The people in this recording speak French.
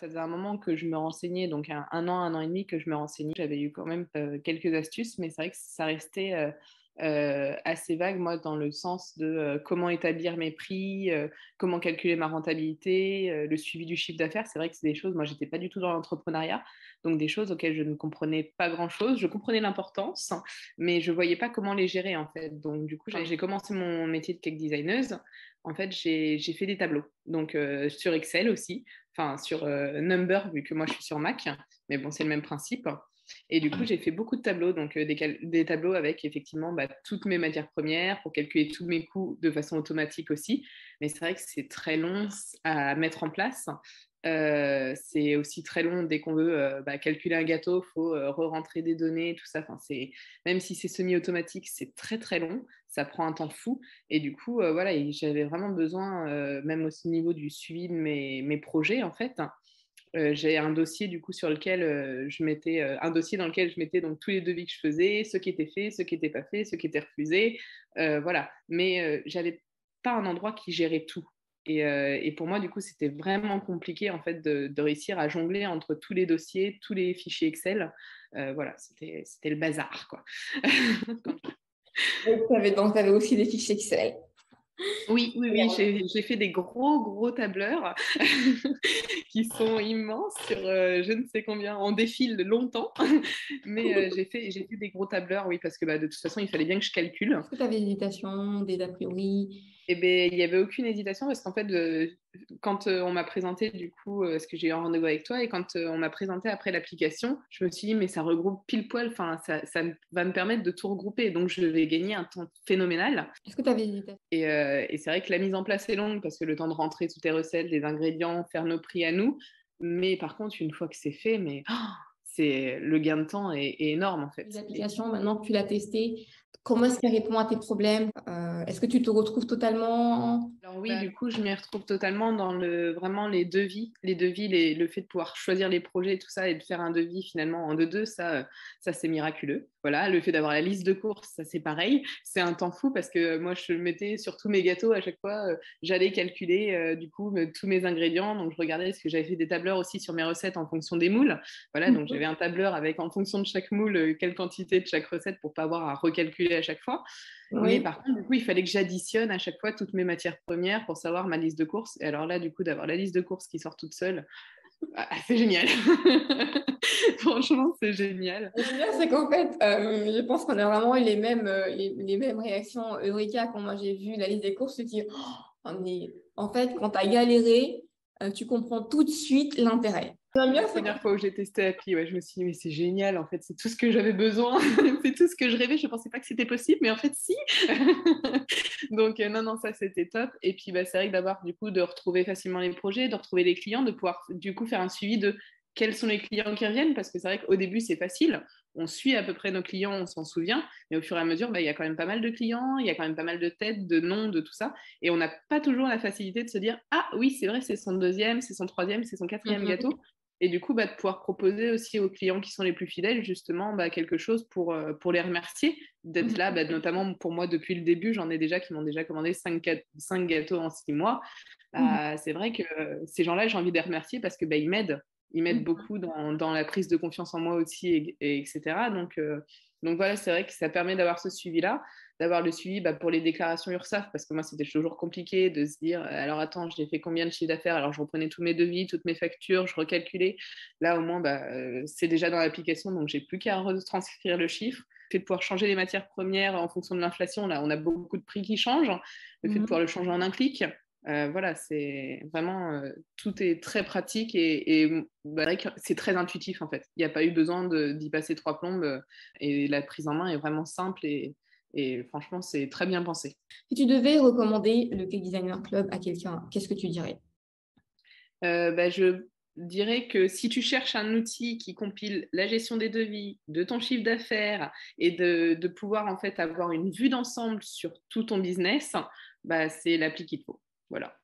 Ça faisait un moment que je me renseignais, donc un an et demi que je me renseignais. J'avais eu quand même quelques astuces, mais c'est vrai que ça restait assez vague, moi, dans le sens de comment établir mes prix, comment calculer ma rentabilité, le suivi du chiffre d'affaires. C'est vrai que c'est des choses, moi, j'étais pas du tout dans l'entrepreneuriat, donc des choses auxquelles je ne comprenais pas grand-chose. Je comprenais l'importance, mais je voyais pas comment les gérer, en fait. Donc, du coup, quand j'ai commencé mon métier de cake designeuse, en fait, j'ai fait des tableaux, donc sur Excel aussi, enfin sur Number, vu que moi je suis sur Mac, mais bon, c'est le même principe. Et du coup, j'ai fait beaucoup de tableaux, donc des tableaux avec effectivement toutes mes matières premières pour calculer tous mes coûts de façon automatique aussi. Mais c'est vrai que c'est très long à mettre en place. C'est aussi très long dès qu'on veut calculer un gâteau, il faut re-rentrer des données, tout ça. Enfin, même si c'est semi-automatique, c'est très très long. Ça prend un temps fou. Et du coup, voilà, j'avais vraiment besoin, même au niveau du suivi de mes projets, en fait. J'ai un dossier du coup sur lequel je mettais un dossier dans lequel je mettais donc tous les devis que je faisais, ceux qui étaient faits, ceux qui n'étaient pas faits, ceux qui étaient refusés, voilà. Mais j'avais pas un endroit qui gérait tout. Et pour moi, du coup, c'était vraiment compliqué en fait de réussir à jongler entre tous les dossiers, tous les fichiers Excel. Voilà, c'était le bazar, quoi. Donc, tu avais aussi des fichiers Excel. Oui, oui, oui, j'ai fait des gros, gros tableurs qui sont immenses sur je ne sais combien, on défile longtemps, mais j'ai fait des gros tableurs, oui, parce que de toute façon, il fallait bien que je calcule. Est-ce que tu avais des hésitations, des a priori? Et ben, il n'y avait aucune hésitation parce qu'en fait, quand on m'a présenté, du coup, parce que j'ai eu un rendez-vous avec toi, et quand on m'a présenté après l'application, je me suis dit, mais ça regroupe pile poil, enfin, ça va me permettre de tout regrouper, donc je vais gagner un temps phénoménal. Est-ce que tu avais des hésitations? Et c'est vrai que la mise en place est longue parce que le temps de rentrer toutes les recettes, les ingrédients, faire nos prix à nous. Mais par contre, une fois que c'est fait, c'est le gain de temps est énorme en fait. L'application, maintenant que tu l'as testée, comment est-ce qu'elle répond à tes problèmes? Est-ce que tu te retrouves totalement? Alors oui, du coup, je m'y retrouve totalement dans vraiment les devis, le fait de pouvoir choisir les projets, tout ça, et de faire un devis finalement en deux, ça c'est miraculeux. Voilà, le fait d'avoir la liste de courses, ça c'est pareil. C'est un temps fou parce que moi, je mettais sur tous mes gâteaux à chaque fois, j'allais calculer du coup tous mes ingrédients. Donc je regardais parce que j'avais fait des tableurs aussi sur mes recettes en fonction des moules. Voilà, donc j'avais un tableur avec en fonction de chaque moule quelle quantité de chaque recette pour pas avoir à recalculer à chaque fois. Mais Oui. par contre, du coup, il fallait que j'additionne à chaque fois toutes mes matières premières pour savoir ma liste de courses. Et alors là, du coup, d'avoir la liste de courses qui sort toute seule, c'est génial. Franchement, c'est génial. Le génial, c'est qu'en fait, je pense qu'on a vraiment eu les mêmes réactions Eureka quand moi j'ai vu la liste des courses. Je me dis, oh, en fait, quand tu as galéré, tu comprends tout de suite l'intérêt. J'aime bien, La c'est première fois où j'ai testé l'appli, ouais, je me suis dit, mais c'est génial, en fait, c'est tout ce que j'avais besoin, c'est tout ce que je rêvais, je ne pensais pas que c'était possible, mais en fait, si. Donc, non, non, ça, c'était top. Et puis, c'est vrai que d'avoir, du coup, de retrouver facilement les projets, de retrouver les clients, de pouvoir, du coup, faire un suivi de quels sont les clients qui reviennent, parce que c'est vrai qu'au début, c'est facile. On suit à peu près nos clients, on s'en souvient, mais au fur et à mesure, il y a quand même pas mal de clients, il y a quand même pas mal de têtes, de noms, de tout ça. Et on n'a pas toujours la facilité de se dire, ah oui, c'est vrai, c'est son deuxième, c'est son troisième, c'est son quatrième Mhm. gâteau. Et du coup, de pouvoir proposer aussi aux clients qui sont les plus fidèles, justement, quelque chose pour les remercier, d'être là, notamment pour moi, depuis le début, j'en ai déjà qui m'ont déjà commandé 5 gâteaux en 6 mois. Mhm. C'est vrai que ces gens-là, j'ai envie de les remercier parce que ils m'aident. Ils m'aident Mhm. beaucoup dans la prise de confiance en moi aussi, etc. Donc voilà, c'est vrai que ça permet d'avoir ce suivi-là, d'avoir le suivi pour les déclarations URSSAF, parce que moi, c'était toujours compliqué de se dire, alors attends, j'ai fait combien de chiffre d'affaires? Alors je reprenais tous mes devis, toutes mes factures, je recalculais. Là, au moins, c'est déjà dans l'application, donc j'ai plus qu'à retranscrire le chiffre. Le fait de pouvoir changer les matières premières en fonction de l'inflation, là, on a beaucoup de prix qui changent. Le fait de pouvoir Mhm. le changer en un clic, voilà, c'est vraiment, tout est très pratique c'est très intuitif en fait. Il n'y a pas eu besoin d'y passer trois plombes et la prise en main est vraiment simple et franchement, c'est très bien pensé. Si tu devais recommander le Cake Designer Club à quelqu'un, qu'est-ce que tu dirais? Je dirais que si tu cherches un outil qui compile la gestion des devis, de ton chiffre d'affaires et de pouvoir en fait avoir une vue d'ensemble sur tout ton business, c'est l'appli qu'il faut. Voilà.